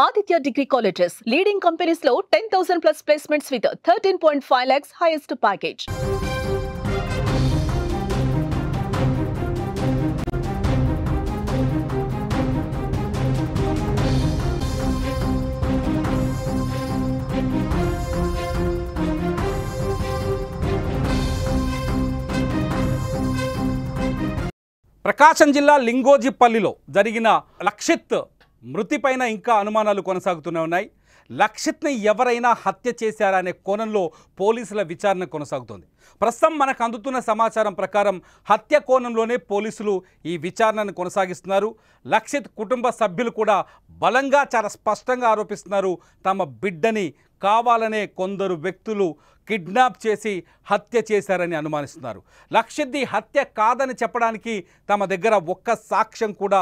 Aditya Degree Colleges, leading companies లో 10,000 plus placements with 13.5 lakhs highest package. ప్రకాశం జిల్లా లింగోజిపల్లిలో జరిగిన లక్షిత్ మృతిపైన ఇంకా అనుమానాలు కొనసాగుతూనే ఉన్నాయి. లక్షిత్ని ఎవరైనా హత్య చేశారా అనే కోణంలో పోలీసుల విచారణ కొనసాగుతోంది. ప్రస్తుతం మనకు అందుతున్న సమాచారం ప్రకారం హత్య కోణంలోనే పోలీసులు ఈ విచారణను కొనసాగిస్తున్నారు. లక్షిత్ కుటుంబ సభ్యులు కూడా బలంగా చాలా స్పష్టంగా ఆరోపిస్తున్నారు, తమ బిడ్డని కావాలనే కొందరు వ్యక్తులు కిడ్నాప్ చేసి హత్య చేశారని అనుమానిస్తున్నారు. లక్షిత్ది హత్య కాదని చెప్పడానికి తమ దగ్గర ఒక్క సాక్ష్యం కూడా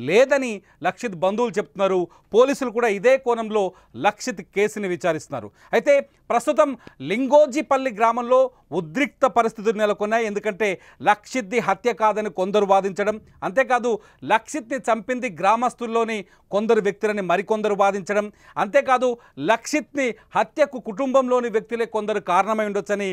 లేదని లక్షిత్ బంధువులు చెప్తున్నారు. పోలీసులు కూడా ఇదే కోణంలో లక్షిత్ కేసుని విచారిస్తున్నారు. అయితే ప్రస్తుతం లింగోజిపల్లి గ్రామంలో ఉద్రిక్త పరిస్థితులు నెలకొన్నాయి. ఎందుకంటే లక్షిత్ది హత్య కాదని కొందరు వాదించడం, అంతేకాదు లక్షిత్ని చంపింది గ్రామస్తుల్లోని కొందరు వ్యక్తులని మరికొందరు వాదించడం, అంతేకాదు లక్షిత్ని హత్యకు కుటుంబంలోని వ్యక్తులే కొందరు కారణమై ఉండొచ్చని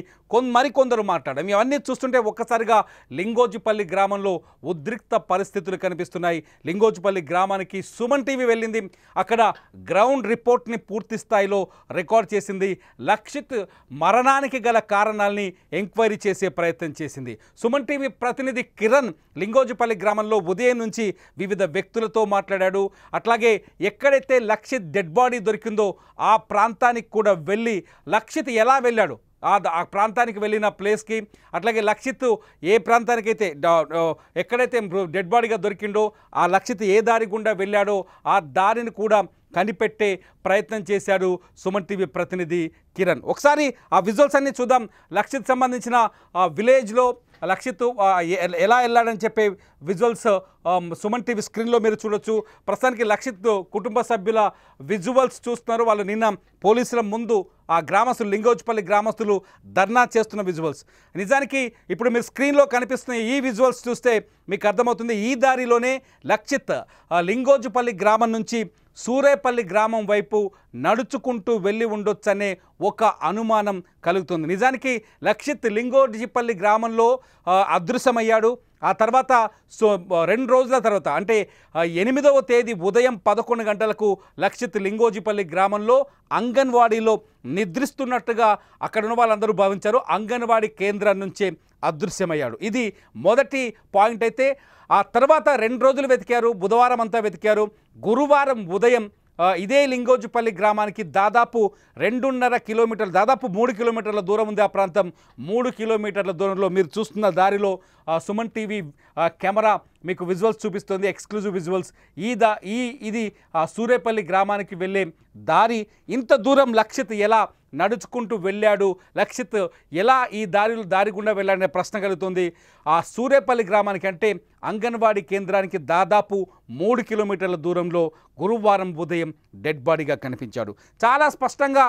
మరికొందరు మాట్లాడడం. ఇవన్నీ చూస్తుంటే ఒక్కసారిగా లింగోజిపల్లి గ్రామంలో ఉద్రిక్త పరిస్థితులు కనిపిస్తున్నాయి. లింగోజిపల్లి గ్రామానికి సుమన్ టీవీ వెళ్ళింది. అక్కడ గ్రౌండ్ రిపోర్ట్ని పూర్తి స్థాయిలో రికార్డ్ చేసింది. లక్షిత్ మరణానికి గల కారణాలని ఎంక్వైరీ చేసే ప్రయత్నం చేసింది. సుమన్ టీవీ ప్రతినిధి కిరణ్ లింగోజిపల్లి గ్రామంలో ఉదయం నుంచి వివిధ వ్యక్తులతో మాట్లాడాడు. అట్లాగే ఎక్కడైతే లక్షిత్ డెడ్ బాడీ దొరికిందో ఆ ప్రాంతానికి కూడా వెళ్ళి లక్షిత్ ఎలా వెళ్ళాడు, ఆ ప్రాంతానికి వెళ్ళిన ప్లేస్కి, అట్లాగే లక్షిత్ ఏ ప్రాంతానికైతే ఎక్కడైతే డెడ్ బాడీగా దొరికిండో ఆ లక్షిత్ ఏ దారి గుండా వెళ్ళాడో ఆ దారిని కూడా కనిపెట్టే ప్రయత్నం చేశాడు సుమన్ టీవీ ప్రతినిధి కిరణ్. ఒకసారి ఆ విజువల్స్ అన్నీ చూద్దాం. లక్షిత్ సంబంధించిన విలేజ్లో లక్షిత్ ఎలా వెళ్ళాడని చెప్పే విజువల్స్ సుమన్ టీవీ స్క్రీన్లో మీరు చూడొచ్చు. ప్రస్తుతానికి లక్షిత్ కుటుంబ సభ్యుల విజువల్స్ చూస్తున్నారు. వాళ్ళు నిన్న పోలీసుల ముందు ఆ గ్రామస్తులు, లింగోజిపల్లి గ్రామస్తులు ధర్నా చేస్తున్న విజువల్స్. నిజానికి ఇప్పుడు మీరు స్క్రీన్లో కనిపిస్తున్న ఈ విజువల్స్ చూస్తే మీకు అర్థమవుతుంది, ఈ దారిలోనే లక్షిత్ లింగోజిపల్లి గ్రామం నుంచి సూరేపల్లి గ్రామం వైపు నడుచుకుంటూ వెళ్ళి ఉండొచ్చనే ఒక అనుమానం కలుగుతుంది. నిజానికి లక్షిత్ లింగోజిపల్లి గ్రామంలో అదృశ్యమయ్యాడు. ఆ తర్వాత 2 రోజుల తర్వాత అంటే 8వ తేదీ ఉదయం 11 గంటలకు లక్షిత్ లింగోజిపల్లి గ్రామంలో అంగన్వాడీలో నిద్రిస్తున్నట్టుగా అక్కడ ఉన్న వాళ్ళందరూ భావించారు. అంగన్వాడీ కేంద్రం నుంచే అదృశ్యమయ్యాడు. ఇది మొదటి పాయింట్. అయితే ఆ తర్వాత 2 రోజులు వెతికారు, బుధవారం అంతా వెతికారు. గురువారం ఉదయం ఇదే లింగోజిపల్లి గ్రామానికి దాదాపు 2.5 కిలోమీటర్లు, దాదాపు 3 కిలోమీటర్ల దూరం ఉంది ఆ ప్రాంతం. 3 కిలోమీటర్ల దూరంలో మీరు చూస్తున్న దారిలో సుమన్ టీవీ కెమెరా మీకు విజువల్స్ చూపిస్తుంది, ఎక్స్క్లూజివ్ విజువల్స్. ఇది సూరేపల్లి గ్రామానికి వెళ్ళే దారి. ఇంత దూరం లక్షిత్ ఎలా నడుచుకుంటూ వెళ్ళాడు, లక్షిత్ ఎలా ఈ దారి గుండా వెళ్ళాడనే ప్రశ్న కలుగుతుంది. ఆ సూరేపల్లి గ్రామానికి అంటే అంగన్వాడీ కేంద్రానికి దాదాపు 3 కిలోమీటర్ల దూరంలో గురువారం ఉదయం డెడ్ బాడీగా కనిపించాడు. చాలా స్పష్టంగా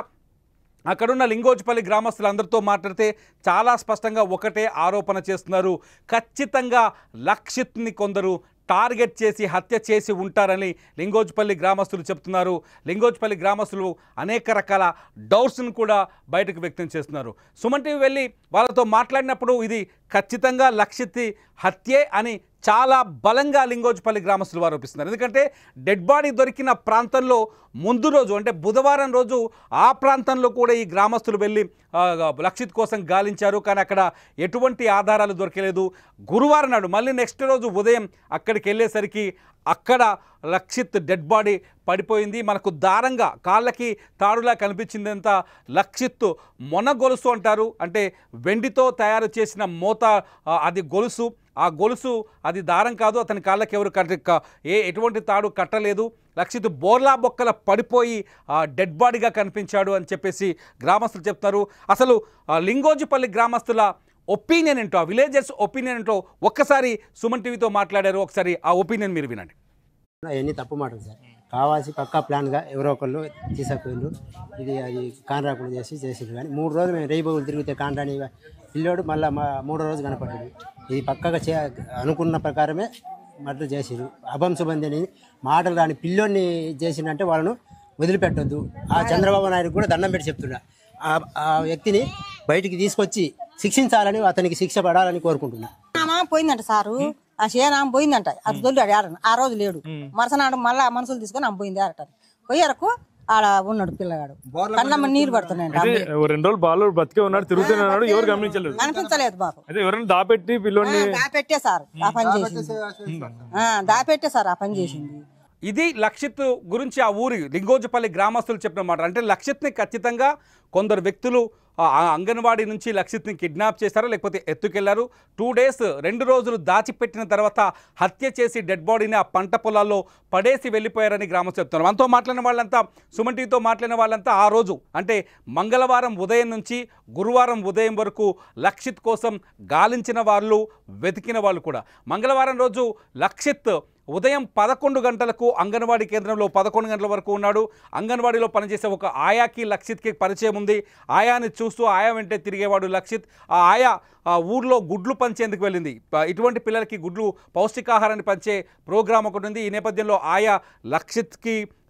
అక్కడున్న లింగోజిపల్లి గ్రామస్తులందరితో మాట్లాడితే చాలా స్పష్టంగా ఒకటే ఆరోపణ చేస్తున్నారు, ఖచ్చితంగా లక్షిత్ని కొందరు టార్గెట్ చేసి హత్య చేసి ఉంటారని లింగోజిపల్లి గ్రామస్తులు చెప్తున్నారు. లింగోజిపల్లి గ్రామస్తులు అనేక రకాల డౌట్స్ను కూడా బయటకు వ్యక్తం చేస్తున్నారు. సుమన్ టీవీ వెళ్ళి వాళ్ళతో మాట్లాడినప్పుడు ఇది ఖచ్చితంగా లక్షిత్ హత్యే అని చాలా బలంగా లింగోజిపల్లి గ్రామస్తులు ఆరోపిస్తున్నారు. ఎందుకంటే డెడ్ బాడీ దొరికిన ప్రాంతంలో ముందు రోజు అంటే బుధవారం రోజు ఆ ప్రాంతంలో కూడా ఈ గ్రామస్తులు వెళ్ళి లక్షిత్ కోసం గాలించారు, కానీ అక్కడ ఎటువంటి ఆధారాలు దొరకలేదు. గురువారం నాడు మళ్ళీ నెక్స్ట్ రోజు ఉదయం అక్కడికి వెళ్ళేసరికి అక్కడ లక్షిత్ డెడ్ బాడీ పడిపోయింది. మనకు దారంగా కాళ్ళకి తాడులా కనిపించిందంతా లక్షిత్ మొన గొలుసు అంటారు, అంటే వెండితో తయారు చేసిన మోత అది గొలుసు. ఆ గొలుసు అది దారం కాదు, అతని కాళ్ళకి ఎవరు ఎటువంటి తాడు కట్టలేదు. లక్షిత్ బోర్లా బొక్కల పడిపోయి డెడ్ బాడీగా కనిపించాడు అని చెప్పేసి గ్రామస్తులు చెప్తున్నారు. అసలు లింగోజిపల్లి గ్రామస్తుల ఒపీనియన్ ఏంటో, ఆ విలేజర్స్ ఒపీనియన్ ఏంటో ఒక్కసారి సుమన్ టీవీతో మాట్లాడారు. ఒకసారి ఆ ఒపీనియన్ మీరు వినండి. అవన్నీ తప్పు మాటలు సార్, కావాల్సి పక్కా ప్లాన్గా ఎవరో ఒకళ్ళు తీసుకుపోయిండ్రు. ఇది అది కాన్ రాకుండా చేసిండ్రు. కానీ 3 రోజులు మేము రేయిబోగులు తిరిగితే కాండ్రాని పిల్లోడు మళ్ళీ 3వ రోజు కనపడ్డాడు. ఇది పక్కగా అనుకున్న ప్రకారమే మర్డర్ చేసిరు. అభం సుబంధి అని మాటలు రాని పిల్లోడిని చేసిందంటే వాళ్ళను వదిలిపెట్టొద్దు. ఆ చంద్రబాబు నాయుడు కూడా దండం పెట్టి చెప్తున్నా, ఆ వ్యక్తిని బయటికి తీసుకొచ్చి శిక్షించాలని, అతనికి శిక్ష పడాలని కోరుకుంటున్నా. పోయిందంట సారు, ఆ షేనామ పోయిందంట, అది దొల్లాడు ఆడ, ఆ రోజు లేడు. మరుసనాడు మళ్ళీ మనుషులు తీసుకొని ఆమె పోయింది ఆడట. పోయారకు ఆడ ఉన్నాడు పిల్లగాడు, కళ్ళమ్మ నీళ్ళు పడుతున్నాయండి. 2 రోజులు బాలు బతికే ఉన్నాడు, తిరుగుతూనే ఉన్నాడు, ఎవరు గమనించలేదు. కనిపించలేదు బాబు. అదే ఎవరైనా దాపెట్టి పిల్లోని దాపెట్టే సార్ ఆ పని చేసింది, దాపెట్టే సార్ ఆ పని చేసింది. ఇది లక్షిత్ గురించి ఆ ఊరి లింగోజిపల్లి గ్రామస్తులు చెప్పిన మాట. అంటే లక్షిత్ని ఖచ్చితంగా కొందరు వ్యక్తులు అంగన్వాడీ నుంచి లక్షిత్ని కిడ్నాప్ చేశారు, లేకపోతే ఎత్తుకెళ్లారు. 2 డేస్ 2 రోజులు దాచిపెట్టిన తర్వాత హత్య చేసి డెడ్ బాడీని ఆ పంట పొలాల్లో పడేసి వెళ్ళిపోయారని గ్రామస్తులు చెప్తున్నారు. మనతో మాట్లాడిన వాళ్ళంతా, సుమన్ టీవీతో మాట్లాడిన వాళ్ళంతా ఆ రోజు అంటే మంగళవారం ఉదయం నుంచి గురువారం ఉదయం వరకు లక్షిత్ కోసం గాలించిన వాళ్ళు, వెతికిన వాళ్ళు కూడా. మంగళవారం రోజు లక్షిత్ ఉదయం 11 గంటలకు అంగన్వాడీ కేంద్రంలో 11 గంటల వరకు ఉన్నాడు. అంగన్వాడీలో పనిచేసే ఒక ఆయాకి లక్షిత్కి పరిచయం ఉంది. ఆయాని చూస్తూ ఆయా వెంటే తిరిగేవాడు లక్షిత్. ఆ ఆయా ఊర్లో గుడ్లు పంచేందుకు వెళ్ళింది. ఇటువంటి పిల్లలకి గుడ్లు పౌష్టికాహారాన్ని పంచే ప్రోగ్రాం ఒకటి ఉంది. ఈ నేపథ్యంలో ఆయా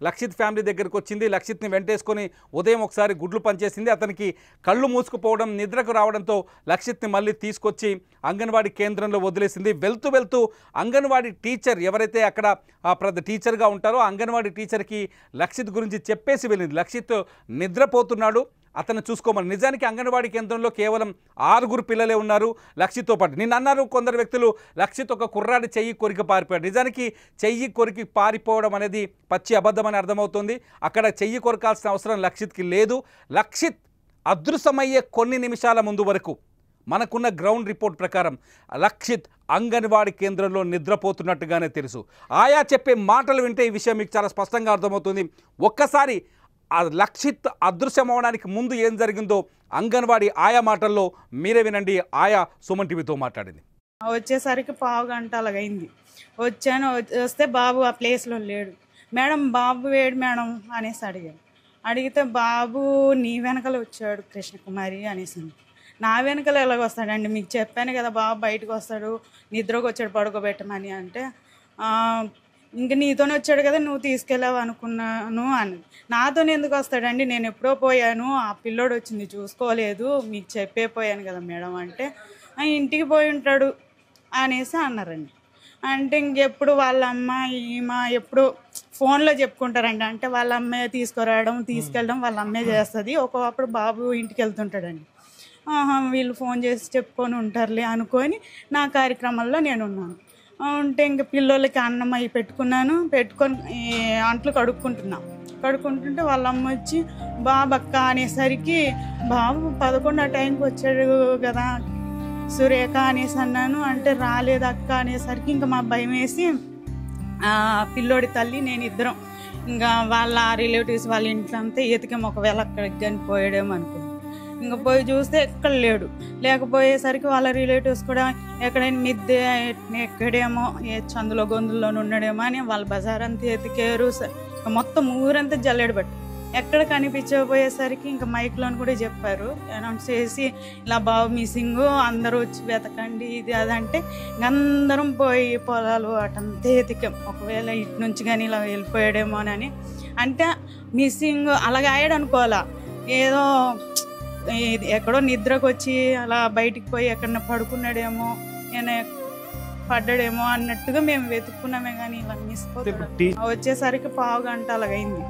లక్షిత్ ఫ్యామిలీ దగ్గరికి వచ్చింది. లక్షిత్ని వెంటేసుకొని ఉదయం ఒకసారి గుడ్లు పంచేసింది. అతనికి కళ్ళు మూసుకుపోవడం, నిద్రకు రావడంతో లక్షిత్ని మళ్ళీ తీసుకొచ్చి అంగన్వాడీ కేంద్రంలో వదిలేసింది. వెళ్తూ అంగన్వాడీ టీచర్ ఎవరైతే అక్కడ టీచర్గా ఉంటారో అంగన్వాడీ టీచర్కి లక్షిత్ గురించి చెప్పేసి వెళ్ళింది. లక్షిత్ నిద్రపోతున్నాడు, అతను చూసుకోమని. నిజానికి అంగన్వాడీ కేంద్రంలో కేవలం 6 పిల్లలే ఉన్నారు లక్షిత్తో పాటు. నిన్న అన్నారు కొందరు వ్యక్తులు లక్షిత్ ఒక కుర్రాడి చెయ్యి కొరికి పారిపోయాడు. నిజానికి చెయ్యి కొరికి పారిపోవడం అనేది పచ్చి అబద్ధమని అర్థమవుతుంది. అక్కడ చెయ్యి కొరకాల్సిన అవసరం లక్షిత్కి లేదు. లక్షిత్ అదృశ్యమయ్యే కొన్ని నిమిషాల ముందు వరకు మనకున్న గ్రౌండ్ రిపోర్ట్ ప్రకారం లక్షిత్ అంగన్వాడీ కేంద్రంలో నిద్రపోతున్నట్టుగానే తెలుసు. ఆయా చెప్పే మాటలు వింటే ఈ విషయం మీకు చాలా స్పష్టంగా అర్థమవుతుంది. ఒక్కసారి ఆ లక్షిత్ అదృశ్యమవడానికి ముందు ఏం జరిగిందో అంగన్వాడీ ఆయా మాటల్లో మీరే వినండి. ఆయా సుమన్ టీవీతో మాట్లాడింది. వచ్చేసరికి 1/2 గంట అలాగైంది. వస్తే బాబు ఆ ప్లేస్లో లేడు. మేడం బాబు వేడు మేడం అనేసి అడిగితే బాబు నీ వెనకాల వచ్చాడు కృష్ణకుమారి అనేసి. నా వెనకాల ఎలాగొస్తాడండి, మీకు చెప్పాను కదా బాబు బయటకు వస్తాడు, నిద్రకు వచ్చాడు పడుకోబెట్టమని. అంటే ఇంక నీతోనే వచ్చాడు కదా, నువ్వు తీసుకెళ్ళావు అనుకున్నాను అని. నాతోనే ఎందుకు వస్తాడండి, నేను ఎప్పుడో పోయాను, ఆ పిల్లోడు వచ్చింది చూసుకోలేదు, మీకు చెప్పే పోయాను కదా మేడం అంటే ఇంటికి పోయి ఉంటాడు అనేసి అన్నారండి. అంటే ఇంకెప్పుడు వాళ్ళ అమ్మ ఈమె ఎప్పుడు ఫోన్లో చెప్పుకుంటారండి. అంటే వాళ్ళ అమ్మే తీసుకెళ్ళడం వాళ్ళ అమ్మే చేస్తుంది. ఒక్కొక్కప్పుడు బాబు ఇంటికి వెళ్తుంటాడండి. వీళ్ళు ఫోన్ చేసి చెప్పుకొని ఉంటారులే అనుకొని నా కార్యక్రమాల్లో నేను ఉన్నాను. ఉంటే ఇంక పిల్లలకి అన్నం అవి పెట్టుకొని అంట్లు కడుక్కుంటుంటే వాళ్ళ అమ్మ వచ్చి బాబు అక్క అనేసరికి బాబు 11 ఆ టైంకి వచ్చాడు కదా సురేఖ అనేసి అన్నాను. అంటే రాలేదు అక్క అనేసరికి ఇంకా మా భయం వేసి పిల్లోడి తల్లి నేను ఇద్దరం ఇంకా వాళ్ళ రిలేటివ్స్ వాళ్ళ ఇంట్లో అంతా ఎతికాము, ఒకవేళ అక్కడికి కానీ పోయాడేమో అనుకున్నాం. ఇంకా పోయి చూస్తే ఎక్కడ లేకపోయేసరికి వాళ్ళ రిలేటివ్స్ కూడా ఎక్కడైనా మిద్దె ఎక్కడేమో ఏ చందులో గొంతుల్లో ఉన్నాడేమో అని వాళ్ళ బజార్ అంతా ఎతికారు. మొత్తం ఊరంతా జల్లెడ పట్టు ఎక్కడ కనిపించకపోయేసరికి ఇంకా మైక్లోని కూడా చెప్పారు, అనౌన్స్ చేసి ఇలా బాబు మిస్సింగ్, అందరూ వచ్చి వెతకండి ఇది అదంటే అందరం పోయి పొలాలు అటంతా ఎతికాం, ఒకవేళ ఇటు నుంచి కానీ ఇలా వెళ్ళిపోయాడేమోనని. అంటే మిస్సింగ్ అలాగే అయ్యాడు అనుకోవాలా, ఏదో ఎక్కడో నిద్రకు వచ్చి అలా బయటికి పోయి ఎక్కడన్నా పడుకున్నాడేమో, నేను పడ్డాడేమో అన్నట్టుగా మేము వెతుక్కున్నామే కానీ ఇలా మిస్ వచ్చేసరికి 1/2 గంట అలాగైంది.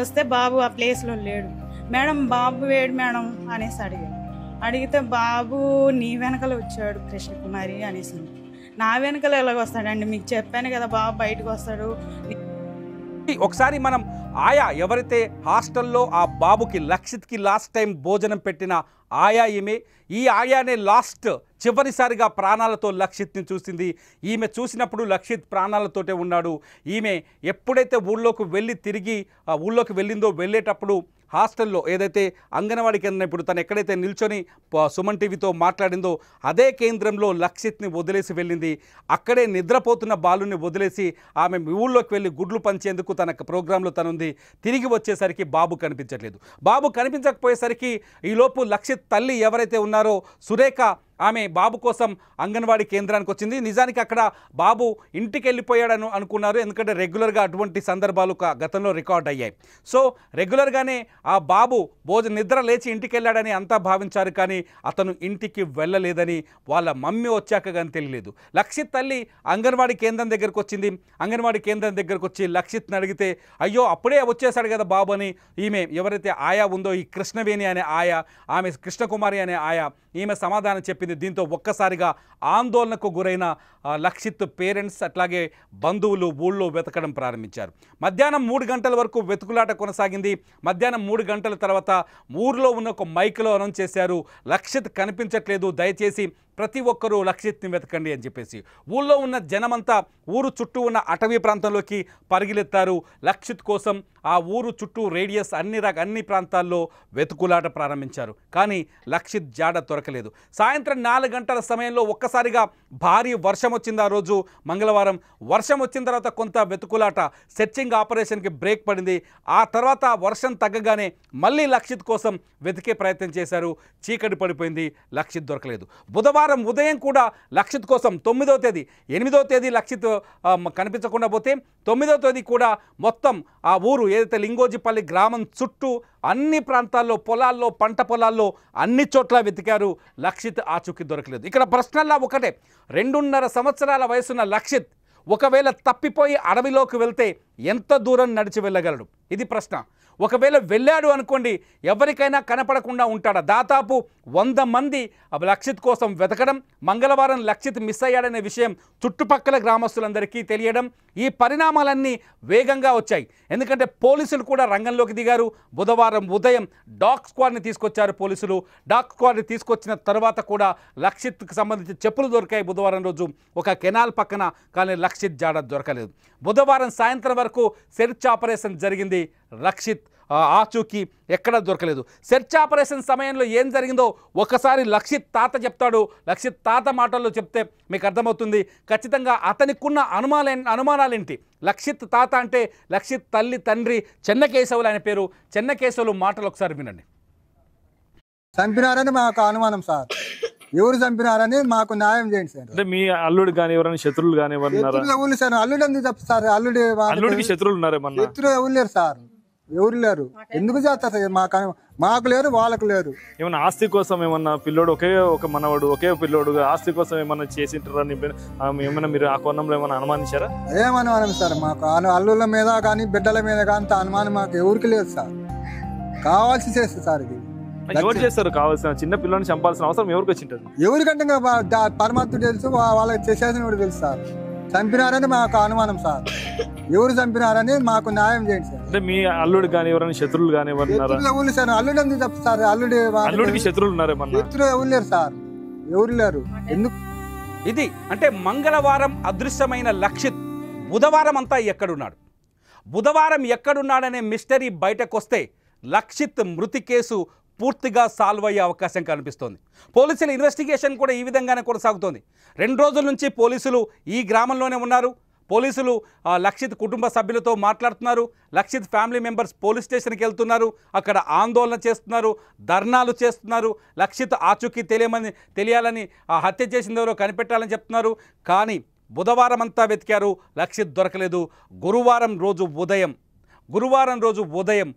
వస్తే బాబు ఆ ప్లేస్లో లేడు. మేడం బాబు వేడు మేడం అనేసి అడిగితే బాబు నీ వెనకాల వచ్చాడు కృష్ణకుమారి అనేసి. నా వెనకాల ఎలాగొస్తాడండి, మీకు చెప్పాను కదా బాబు బయటకు వస్తాడు. ఒకసారి మనం ఆయా ఎవరైతే హాస్టల్లో ఆ బాబుకి లక్షిత్కి లాస్ట్ టైం భోజనం పెట్టిన ఆయా ఈ ఆయానే చివరిసారిగా ప్రాణాలతో లక్షిత్ని చూసింది. ఈమె చూసినప్పుడు లక్షిత్ ప్రాణాలతోటే ఉన్నాడు. ఈమె ఎప్పుడైతే ఊళ్ళోకి వెళ్ళిందో వెళ్ళేటప్పుడు హాస్టల్లో ఏదైతే అంగన్వాడీ కేంద్రం ఇప్పుడు తను ఎక్కడైతే నిల్చొని సుమన్ టీవీతో మాట్లాడిందో అదే కేంద్రంలో లక్షిత్ని వదిలేసి వెళ్ళింది. అక్కడే నిద్రపోతున్న బాలుని వదిలేసి ఆమె ఊళ్ళోకి వెళ్ళి గుడ్లు పంచేందుకు తన ప్రోగ్రాంలో తనుంది. తిరిగి వచ్చేసరికి బాబు కనిపించట్లేదు. బాబు కనిపించకపోయేసరికి ఈలోపు లక్షిత్ తల్లి ఎవరైతే ఉన్నారో సురేఖ ఆమె బాబు కోసం అంగన్వాడీ కేంద్రానికి వచ్చింది. నిజానికి అక్కడ బాబు ఇంటికి వెళ్ళిపోయాడని అనుకున్నారు, ఎందుకంటే రెగ్యులర్గా అటువంటి సందర్భాలు గతంలో రికార్డ్ అయ్యాయి. సో రెగ్యులర్గానే ఆ బాబు నిద్ర లేచి ఇంటికి వెళ్ళాడని అంతా భావించారు. కానీ అతను ఇంటికి వెళ్ళలేదని వాళ్ళ మమ్మీ వచ్చాక కానీ తెలియలేదు. లక్షిత్ తల్లి అంగన్వాడీ కేంద్రం దగ్గరకు వచ్చింది. అంగన్వాడీ కేంద్రం దగ్గరకు వచ్చి లక్షిత్ని అడిగితే అయ్యో అప్పుడే వచ్చేసాడు కదా బాబు అని ఈమె ఎవరైతే ఆయా ఉందో ఈ కృష్ణవేణి అనే ఆయా, ఆమె కృష్ణకుమారి అనే ఆయా, ఈమె సమాధానం చెప్పింది. దీంతో ఒక్కసారిగా ఆందోళనకు గురైన లక్షిత్ పేరెంట్స్ అట్లాగే బంధువులు ఊళ్ళో వెతకడం ప్రారంభించారు. మధ్యాహ్నం 3 గంటల వరకు వెతుకులాట కొనసాగింది. మధ్యాహ్నం 3 గంటల తర్వాత ఊరిలో ఉన్న ఒక మైక్లో అనౌన్స్ చేశారు, లక్షిత్ కనిపించట్లేదు, దయచేసి ప్రతి ఒక్కరూ లక్షిత్ని వెతకండి అని చెప్పేసి. ఊళ్ళో ఉన్న జనమంతా ఊరు చుట్టూ ఉన్న అటవీ ప్రాంతంలోకి పరిగెత్తారు. లక్షిత్ కోసం ఆ ఊరు చుట్టూ రేడియస్ అన్ని ప్రాంతాల్లో వెతుకులాట ప్రారంభించారు. కానీ లక్షిత్ జాడ దొరకలేదు. సాయంత్రం 4 గంటల సమయంలో ఒక్కసారిగా భారీ వర్షం వచ్చింది. ఆ రోజు మంగళవారం వర్షం వచ్చిన తర్వాత కొంత వెతుకులాట సెర్చింగ్ ఆపరేషన్కి బ్రేక్ పడింది. ఆ తర్వాత వర్షం తగ్గగానే మళ్ళీ లక్షిత్ కోసం వెతికే ప్రయత్నం చేశారు. చీకటి పడిపోయింది, లక్షిత్ దొరకలేదు. బుధవారం ఉదయం కూడా లక్షిత్ కోసం 9వ తేదీ 8వ తేదీ లక్షిత్ కనిపించకుండా పోతే 9వ తేదీ కూడా మొత్తం ఆ ఊరు ఏదైతే లింగోజిపల్లి గ్రామం చుట్టూ అన్ని ప్రాంతాల్లో పొలాల్లో పంట పొలాల్లో అన్ని చోట్ల వెతికారు. లక్షిత్ ఆచూకీ దొరకలేదు. ఇక్కడ ప్రశ్నల్లా ఒకటే, 2.5 సంవత్సరాల వయసున్న లక్షిత్ ఒకవేళ తప్పిపోయి అడవిలోకి వెళ్తే ఎంత దూరం నడిచి వెళ్ళగలడు? ఇది ప్రశ్న. ఒకవేళ వెళ్ళాడు అనుకోండి, ఎవరికైనా కనపడకుండా ఉంటాడా? దాదాపు 100 మంది లక్షిత్ కోసం వెతకడం, మంగళవారం లక్షిత్ మిస్ అయ్యాడనే విషయం చుట్టుపక్కల గ్రామస్తులందరికీ తెలియడం, ఈ పరిణామాలన్నీ వేగంగా వచ్చాయి. ఎందుకంటే పోలీసులు కూడా రంగంలోకి దిగారు. బుధవారం ఉదయం డాగ్ స్క్వాడ్ని తీసుకొచ్చారు పోలీసులు. డాగ్ స్క్వాడ్ని తీసుకొచ్చిన తర్వాత కూడా లక్షిత్కి సంబంధించిన చెప్పులు దొరికాయి బుధవారం రోజు ఒక కెనాల్ పక్కన. కానీ లక్షిత్ జాడ దొరకలేదు. బుధవారం సాయంత్రం వరకు సెర్చ్ ఆపరేషన్ జరిగింది. లక్షిత్ ఆచూకీ ఎక్కడా దొరకలేదు. సెర్చ్ ఆపరేషన్ సమయంలో ఏం జరిగిందో ఒకసారి లక్షిత్ తాత చెప్తాడు. లక్షిత్ తాత మాటల్లో చెప్తే మీకు అర్థమవుతుంది ఖచ్చితంగా అతనికున్న అనుమానాలేంటి. లక్షిత్ తాత అంటే లక్షిత్ తల్లి తండ్రి చెన్నకేశవులు ఆయన పేరు. చెన్నకేశవులు మాటలు ఒకసారి వినండి. చంపినారని మాకు అనుమానం సార్. ఎవరు చంపినారని మాకు న్యాయం చేయండి సార్. అంటే మీ అల్లుడు కానీ ఎవరైనా శత్రువులు కానీ ఎవరు సార్? అల్లుడు ఎందుకు చెప్తారు? అల్లుడికి శత్రువులు ఉన్నారేమన్నా? శత్రువు ఎవరు లేరు సార్, ఎవరు లేరు. ఎందుకు చేస్తారు సార్? మాకు లేరు, వాళ్ళకు లేరు. ఏమన్నా ఆస్తి కోసం ఏమన్నా పిల్లోడు ఒక మనవాడు ఒకే పిల్లోడు ఆస్తి కోసం ఏమన్నా చేసింటారని ఏమన్నా మీరు ఆ కోణంలో ఏమన్నా అనుమానించారా? ఏమనుమానం సార్? మాకు అల్లుళ్ళ మీద కానీ బిడ్డల మీద కానీ అనుమానం మాకు ఎవరికి లేదు సార్. కావాల్సి చేస్తుంది సార్. ఇది ఎవరు చేస్తారు? కావాల్సిన చిన్న పిల్లని చంపాల్సిన అవసరం ఎవరికి వచ్చింటది? ఎవరికంటే పరమాత్ముడు తెలుసు, వాళ్ళకి చేసేది కూడా తెలుసు సార్. చంపినారని మాకు అనుమానం సార్. ఎవరు చంపినారని మాకు న్యాయం చేయండి సార్. అంటే మీ అల్లుడు కానీ ఎవరైనా శత్రువులు కానీ ఎవరు సార్? అల్లుడు ఎందుకు చెప్తారు? అల్లుడికి శత్రువులు ఉన్నారేమన్నా? శత్రువు ఎవరు లేరు సార్, ఎవరు లేరు. ఎందుకు? ఇది అంటే మంగళవారం అదృశ్యమైన లక్షిత్ బుధవారం అంతా ఎక్కడున్నాడు? బుధవారం ఎక్కడున్నాడనే మిస్టరీ బయటకు వస్తే లక్షిత్ మృతి కేసు పూర్తిగా సాల్వ్ అయ్యే అవకాశం కనిపిస్తోంది. పోలీసుల ఇన్వెస్టిగేషన్ కూడా ఈ విధంగానే కొనసాగుతోంది. 2 రోజుల నుంచి పోలీసులు ఈ గ్రామంలోనే ఉన్నారు. పోలీసులు లక్షిత్ కుటుంబ సభ్యులతో మాట్లాడుతున్నారు. లక్షిత్ ఫ్యామిలీ మెంబర్స్ పోలీస్ స్టేషన్కి వెళ్తున్నారు. అక్కడ ఆందోళన చేస్తున్నారు, ధర్నాలు చేస్తున్నారు. లక్షిత్ ఆచూకీ తెలియాలని హత్య చేసింది ఎవరో కనిపెట్టాలని చెప్తున్నారు. కానీ బుధవారం అంతా వెతికారు, లక్షిత్ దొరకలేదు. గురువారం రోజు ఉదయం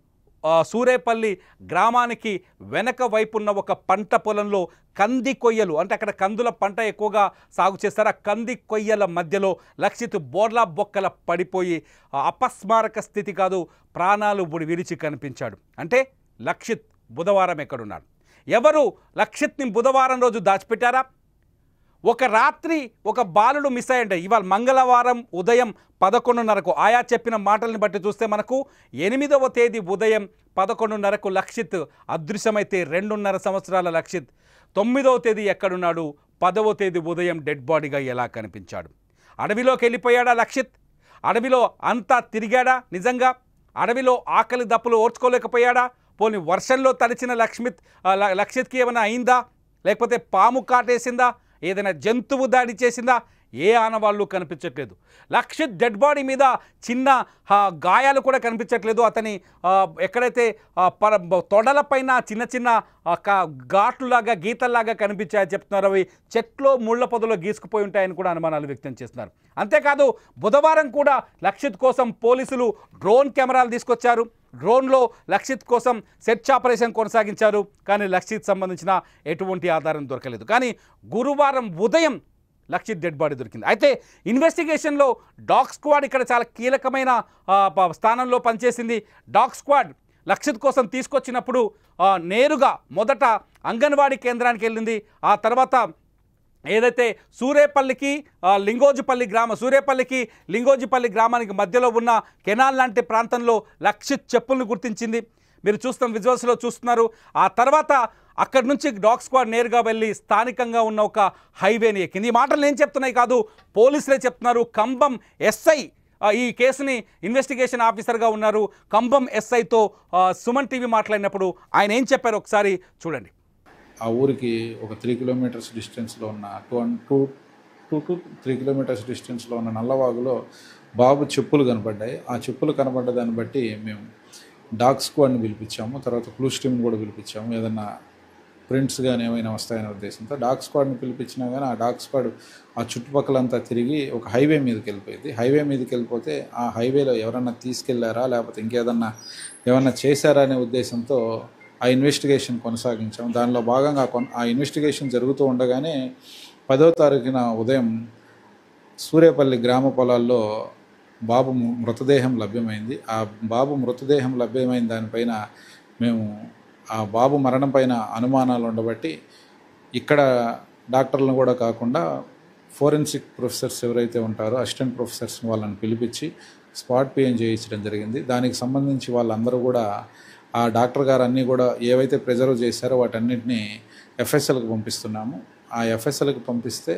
సూరేపల్లి గ్రామానికి వెనక వైపున్న ఒక పంట పొలంలో కంది కొయ్యలు, అంటే అక్కడ కందుల పంట ఎక్కువగా సాగు చేస్తారు, ఆ కంది కొయ్యల మధ్యలో లక్షిత్ బోర్లా బొక్కల పడిపోయి అపస్మారక స్థితి కాదు, ప్రాణాలు విడిచి కనిపించాడు. అంటే లక్షిత్ బుధవారం ఎక్కడున్నాడు? ఎవరు లక్షిత్ని బుధవారం రోజు దాచిపెట్టారా? ఒక రాత్రి ఒక బాలుడు మిస్ అయ్యండి. ఇవాళ మంగళవారం ఉదయం 11:30కు ఆయా చెప్పిన మాటల్ని బట్టి చూస్తే మనకు 8వ తేదీ ఉదయం 11:30కు లక్షిత్ అదృశ్యమైతే 2.5 సంవత్సరాల లక్షిత్ 9వ తేదీ ఎక్కడున్నాడు? 10వ తేదీ ఉదయం డెడ్ బాడీగా ఎలా కనిపించాడు? అడవిలోకి వెళ్ళిపోయాడా లక్షిత్? అడవిలో అంతా తిరిగాడా నిజంగా? అడవిలో ఆకలి దప్పులు ఓర్చుకోలేకపోయాడా? పోనీ వర్షంలో తడిచిన లక్షిత్కి ఏమైనా అయిందా, లేకపోతే పాము కాటేసిందా, ఏదైనా జంతువు దాడి చేసిందా, ఏ ఆనవాళ్ళు కనిపించట్లేదు. లక్షిత్ డెడ్ బాడీ మీద చిన్న గాయాలు కూడా కనిపించట్లేదు. అతని ఎక్కడైతే తొడలపైన చిన్న చిన్న ఘాట్లులాగా గీతల్లాగా కనిపించాయని చెప్తున్నారు. అవి చెట్లో ముళ్ళ పొదలో గీసుకుపోయి ఉంటాయని కూడా అనుమానాలు వ్యక్తం చేస్తున్నారు. అంతేకాదు బుధవారం కూడా లక్షిత్ కోసం పోలీసులు డ్రోన్ కెమెరాలు తీసుకొచ్చారు. డ్రోన్లో లక్షిత్ కోసం సెర్చ్ ఆపరేషన్ కొనసాగించారు. కానీ లక్షిత్ సంబంధించిన ఎటువంటి ఆధారం దొరకలేదు. కానీ గురువారం ఉదయం లక్షిత్ డెడ్ బాడీ దొరికింది. అయితే ఇన్వెస్టిగేషన్లో డాగ్ స్క్వాడ్ ఇక్కడ చాలా కీలకమైన స్థానంలో పనిచేసింది. డాగ్ స్క్వాడ్ లక్షిత్ కోసం తీసుకొచ్చినప్పుడు నేరుగా మొదట అంగన్వాడీ కేంద్రానికి వెళ్ళింది. ఆ తర్వాత ఏదైతే సూరేపల్లికి లింగోజిపల్లి గ్రామానికి మధ్యలో ఉన్న కెనాల్ లాంటి ప్రాంతంలో లక్షిత్ చెప్పులను గుర్తించింది. మీరు చూస్తున్న విజువల్స్లో చూస్తున్నారు. ఆ తర్వాత అక్కడి నుంచి డాగ్ స్క్వాడ్ నేరుగా వెళ్ళి స్థానికంగా ఉన్న ఒక హైవేని ఎక్కింది. ఈ మాటలు నేను చెప్తున్నాయి కాదు, పోలీసులే చెప్తున్నారు. కంబం ఎస్ఐ ఈ కేసుని ఇన్వెస్టిగేషన్ ఆఫీసర్గా ఉన్నారు. కంబం ఎస్ఐతో సుమన్ టీవీ మాట్లాడినప్పుడు ఆయన ఏం చెప్పారు ఒకసారి చూడండి. ఆ ఊరికి ఒక 3 కిలోమీటర్స్ డిస్టెన్స్లో ఉన్న 2 to 3 కిలోమీటర్స్ డిస్టెన్స్లో ఉన్న నల్లవాగులో బాబు చెప్పులు కనపడ్డాయి. ఆ చెప్పులు కనపడ్డ దాన్ని బట్టి మేము డాగ్ స్క్వాడ్ని పిలిపించాము. తర్వాత క్లూస్ టీమ్ని కూడా పిలిపించాము. ఏదన్నా ప్రింట్స్ కానీ ఏమైనా వస్తాయనే ఉద్దేశంతో డాగ్ స్క్వాడ్ని పిలిపించినా కానీ ఆ డాగ్ స్క్వాడ్ ఆ చుట్టుపక్కలంతా తిరిగి ఒక హైవే మీదకి వెళ్ళిపోయింది. హైవే మీదకి వెళ్ళిపోతే ఆ హైవేలో ఎవరన్నా తీసుకెళ్లారా లేకపోతే ఏమన్నా చేశారా అనే ఉద్దేశంతో ఆ ఇన్వెస్టిగేషన్ కొనసాగించాము. దానిలో భాగంగా ఆ ఇన్వెస్టిగేషన్ జరుగుతూ ఉండగానే 10వ తారీఖున ఉదయం సూరేపల్లి గ్రామ పొలాల్లో బాబు మృతదేహం లభ్యమైంది. ఆ బాబు మృతదేహం లభ్యమైన దానిపైన మేము ఆ బాబు మరణం పైన అనుమానాలు ఉండబట్టి ఇక్కడ డాక్టర్లను కూడా కాకుండా ఫోరెన్సిక్ ప్రొఫెసర్స్ ఎవరైతే ఉంటారో అసిస్టెంట్ ప్రొఫెసర్స్ వాళ్ళని పిలిపించి స్పాట్ పిఎం చేయించడం జరిగింది. దానికి సంబంధించి వాళ్ళందరూ కూడా ఆ డాక్టర్ గారు అన్నీ కూడా ఏవైతే ప్రిజర్వ్ చేశారో వాటన్నిటిని ఎఫ్ఎస్ఎల్కి పంపిస్తున్నాము. ఆ ఎఫ్ఎస్ఎల్కి పంపిస్తే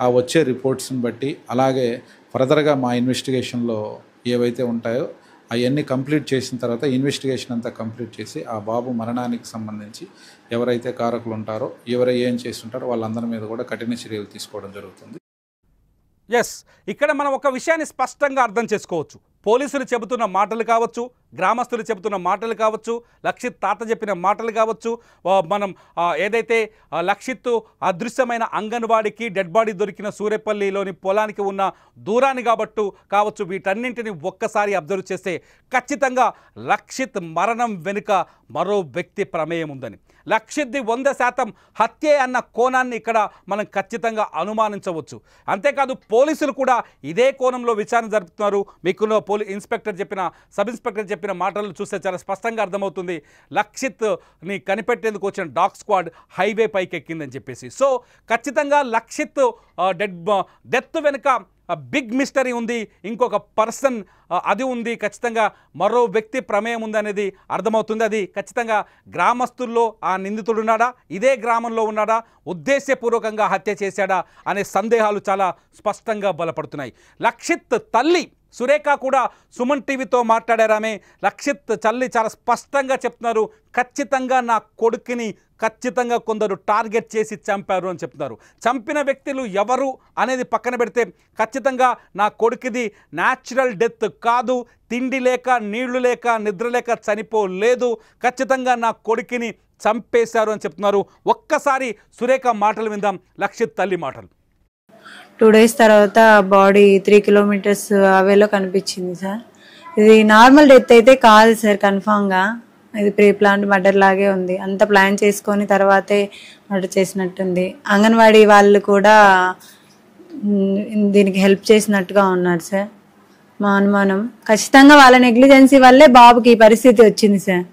ఆ వచ్చే రిపోర్ట్స్ని బట్టి అలాగే ఫర్దర్గా మా ఇన్వెస్టిగేషన్లో ఏవైతే ఉంటాయో అవన్నీ కంప్లీట్ చేసిన తర్వాత ఇన్వెస్టిగేషన్ అంతా కంప్లీట్ చేసి ఆ బాబు మరణానికి సంబంధించి ఎవరైతే కారకులు ఉంటారో ఏం చేస్తుంటారో వాళ్ళందరి మీద కూడా కఠిన చర్యలు తీసుకోవడం జరుగుతుంది. ఎస్, ఇక్కడ మనం ఒక విషయాన్ని స్పష్టంగా అర్థం చేసుకోవచ్చు. పోలీసులు చెబుతున్న మాటలు కావచ్చు, గ్రామస్తులు చెబుతున్న మాటలు కావచ్చు, లక్షిత్ తాత చెప్పిన మాటలు కావచ్చు, మనం ఏదైతే లక్షిత్ అదృశ్యమైన అంగన్వాడికి డెడ్ బాడీ దొరికిన సూరేపల్లిలోని పొలానికి ఉన్న దూరాన్ని కావచ్చు, వీటన్నింటిని ఒక్కసారి అబ్జర్వ్ చేస్తే ఖచ్చితంగా లక్షిత్ మరణం వెనుక మరో వ్యక్తి ప్రమేయం ఉందని, లక్షిత్ది 100% హత్యే అన్న కోణాన్ని ఇక్కడ మనం ఖచ్చితంగా అనుమానించవచ్చు. అంతేకాదు పోలీసులు కూడా ఇదే కోణంలో విచారణ జరుపుతున్నారు. మీకు సబ్ ఇన్స్పెక్టర్ చెప్పిన మాటలు చూస్తే చాలా స్పష్టంగా అర్థమవుతుంది. లక్షిత్ని కనిపెట్టేందుకు వచ్చిన డాగ్ స్క్వాడ్ హైవే పైకి ఎక్కిందని చెప్పేసి. సో ఖచ్చితంగా లక్షిత్ డెత్ వెనుక బిగ్ మిస్టరీ ఉంది, ఇంకొక పర్సన్ అది ఉంది, ఖచ్చితంగా మరో వ్యక్తి ప్రమేయం ఉందనేది అర్థమవుతుంది. అది ఖచ్చితంగా గ్రామస్తుల్లో ఆ నిందితుడు ఉన్నాడా, ఇదే గ్రామంలో ఉన్నాడా, ఉద్దేశపూర్వకంగా హత్య చేశాడా అనే సందేహాలు చాలా స్పష్టంగా బలపడుతున్నాయి. లక్షిత్ తల్లి సురేఖ కూడా సుమన్ టీవీతో మాట్లాడారామే. లక్షిత్ తల్లి చాలా స్పష్టంగా చెప్తున్నారు, ఖచ్చితంగా నా కొడుకుని ఖచ్చితంగా కొందరు టార్గెట్ చేసి చంపారు అని చెప్తున్నారు. చంపిన వ్యక్తులు ఎవరు అనేది పక్కన పెడితే ఖచ్చితంగా నా కొడుకుది న్యాచురల్ డెత్ కాదు, తిండి లేక నీళ్లు లేక నిద్ర లేక చనిపోలేదు, ఖచ్చితంగా నా కొడుకుని చంపేశారు అని చెప్తున్నారు. ఒక్కసారి సురేఖ మాటలు విందాం, లక్షిత్ తల్లి మాటలు. 2 days తర్వాత బాడీ 3 kilometers అవేలో కనిపించింది సార్. ఇది నార్మల్ డెత్ అయితే కాదు సార్, కన్ఫామ్గా ఇది ప్రీ ప్లాన్ మర్డర్ లాగే ఉంది. అంత ప్లాన్ చేసుకొని తర్వాతే మర్డర్ చేసినట్టుంది. అంగన్వాడీ వాళ్ళు కూడా దీనికి హెల్ప్ చేసినట్టుగా ఉన్నారు సార్. మా అనుమానం ఖచ్చితంగా వాళ్ళ నెగ్లిజెన్సీ వల్లే బాబుకి ఈ పరిస్థితి వచ్చింది సార్.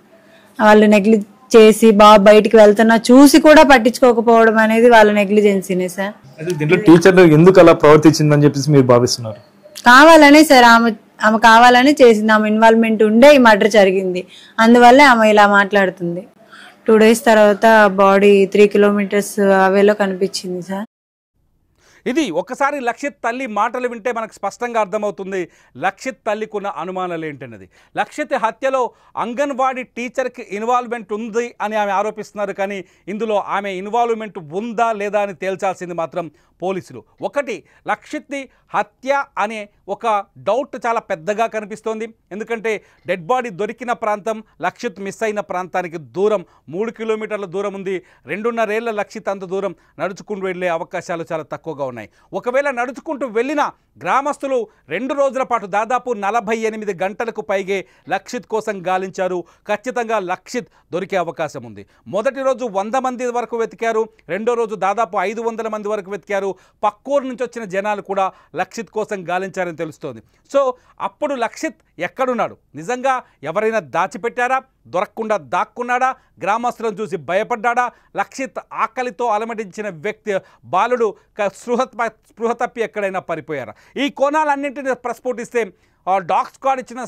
వాళ్ళు చేసి బాబు బయటికి వెళ్తున్నా చూసి కూడా పట్టించుకోకపోవడం అనేది వాళ్ళ నెగ్లిజెన్సీనే సార్. దీంట్లో టీచర్ ఎందుకు అలా ప్రవర్తించిందని చెప్పేసి మీరు భావిస్తున్నారు? కావాలనే సార్, ఆమె కావాలని చేసింది, ఆమె ఇన్వాల్వ్మెంట్ ఉండే ఈ మర్డర్ జరిగింది, అందువల్లే ఆమె ఇలా మాట్లాడుతుంది. 2 days తర్వాత బాడీ 3 kilometers అవేలో కనిపించింది సార్. ఇది ఒకసారి లక్షిత్ తల్లి మాటలు వింటే మనకు స్పష్టంగా అర్థమవుతుంది లక్షిత్ తల్లికున్న అనుమానాలు ఏంటన్నది. లక్షిత్ హత్యలో అంగన్వాడీ టీచర్కి ఇన్వాల్వ్మెంట్ ఉంది అని ఆమె ఆరోపిస్తున్నారు. కానీ ఇందులో ఆమె ఇన్వాల్వ్మెంట్ ఉందా లేదా అని తేల్చాల్సింది మాత్రం పోలీసులు. ఒకటి, లక్షిత్ని హత్య అనే ఒక డౌట్ చాలా పెద్దగా కనిపిస్తోంది. ఎందుకంటే డెడ్ బాడీ దొరికిన ప్రాంతం లక్షిత్ మిస్ అయిన ప్రాంతానికి దూరం 3 కిలోమీటర్ల దూరం ఉంది. 2.5 ఏళ్ల లక్షిత్ అంత దూరం నడుచుకుంటూ వెళ్ళే అవకాశాలు చాలా తక్కువగా ఉన్నాయి. ఒకవేళ నడుచుకుంటూ వెళ్ళిన గ్రామస్తులు 2 రోజుల పాటు దాదాపు 48 గంటలకు పైగే లక్షిత్ కోసం గాలించారు. ఖచ్చితంగా లక్షిత్ దొరికే అవకాశం ఉంది. మొదటి రోజు 100 మంది వరకు వెతికారు. రెండో రోజు దాదాపు 500 మంది వరకు వెతికారు. పక్కూరు నుంచి వచ్చిన జనాలు కూడా లక్షిత్ కోసం గాలించారని తెలుస్తోంది. సో అప్పుడు లక్షిత్ ఎక్కడున్నాడు? నిజంగా ఎవరైనా దాచిపెట్టారా? దొరకకుండా దాక్కున్నాడా? గ్రామస్తులను చూసి భయపడ్డాడా? లక్షిత్ ఆకలితో అలమటించిన వ్యక్తి బాలుడు స్పృహ తప్పి ఎక్కడైనా పడిపోయారా? ఈ కోణాలన్నింటినీ ప్రస్ఫుటిస్తే డాగ్ స్క్వాడ్ ఇచ్చిన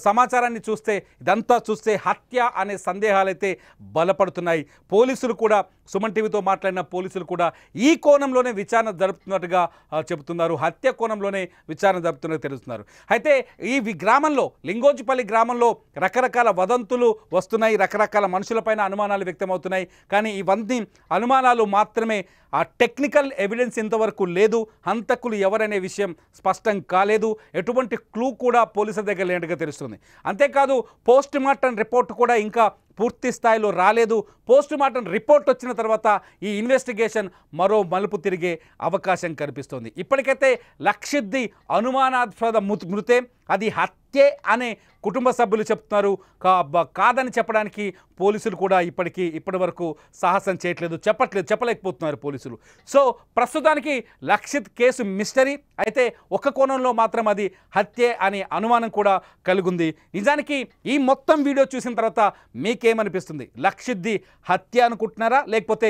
సమాచారాన్ని చూస్తే ఇదంతా చూస్తే హత్య అనే సందేహాలైతే బలపడుతున్నాయి. పోలీసులు కూడా సుమన్ టీవీతో మాట్లాడిన పోలీసులు కూడా ఈ కోణంలోనే విచారణ జరుపుతున్నట్టుగా చెబుతున్నారు. హత్య కోణంలోనే విచారణ జరుపుతున్నట్టు తెలుస్తున్నారు. అయితే ఈ గ్రామంలో లింగోజిపల్లి గ్రామంలో రకరకాల వదంతులు వస్తున్నాయి. రకరకాల మనుషులపైన అనుమానాలు వ్యక్తమవుతున్నాయి. కానీ ఇవన్నీ అనుమానాలు మాత్రమే. ఆ టెక్నికల్ ఎవిడెన్స్ ఇంతవరకు లేదు. హంతకులు ఎవరనే విషయం స్పష్టం కాలేదు. ఎటువంటి క్లూ కూడా పోలీసుల దగ్గర లేనట్టుగా తెలుస్తుంది. అంతేకాదు పోస్ట్ మార్టం రిపోర్ట్ కూడా ఇంకా పూర్తి స్థాయిలో రాలేదు. పోస్ట్ మార్టం రిపోర్ట్ వచ్చిన తర్వాత ఈ ఇన్వెస్టిగేషన్ మరో మలుపు తిరిగే అవకాశం కనిపిస్తోంది. ఇప్పటికైతే లక్షిత్ది అనుమానాస్పద మృతే, అది హత్యే అనే కుటుంబ సభ్యులు చెప్తున్నారు. కాదని చెప్పడానికి పోలీసులు కూడా ఇప్పటి వరకు సాహసం చెప్పలేకపోతున్నారు పోలీసులు. సో ప్రస్తుతానికి లక్షిత్ కేసు మిస్టరీ అయితే ఒక కోణంలో మాత్రం అది హత్యే అనే అనుమానం కూడా కలుగుంది. నిజానికి ఈ మొత్తం వీడియో చూసిన తర్వాత మీకేమనిపిస్తుంది? లక్షిత్ది హత్య అనుకుంటున్నారా లేకపోతే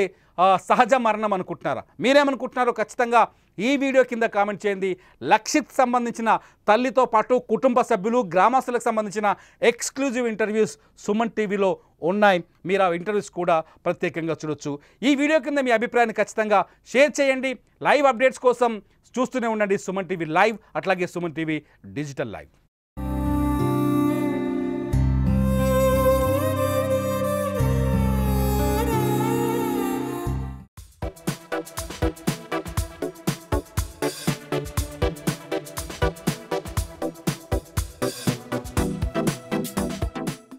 సహజ మరణం అనుకుంటున్నారా? మీరేమనుకుంటున్నారో ఖచ్చితంగా ఈ వీడియో కింద కామెంట్ చేయండి. లక్షిత్ సంబంధించిన తల్లితో పాటు కుటుంబ సభ్యులు గ్రామస్తులకు సంబంధించిన ఎక్స్క్లూజివ్ ఇంటర్వ్యూస్ సుమన్ టీవీలో ఉన్నాయి. మీరు ఆ ఇంటర్వ్యూస్ కూడా ప్రత్యేకంగా చూడొచ్చు. ఈ వీడియో కింద మీ అభిప్రాయాన్ని ఖచ్చితంగా షేర్ చేయండి. లైవ్ అప్డేట్స్ కోసం చూస్తూనే ఉండండి సుమన్ టీవీ లైవ్, అట్లాగే సుమన్ టీవీ డిజిటల్ లైవ్.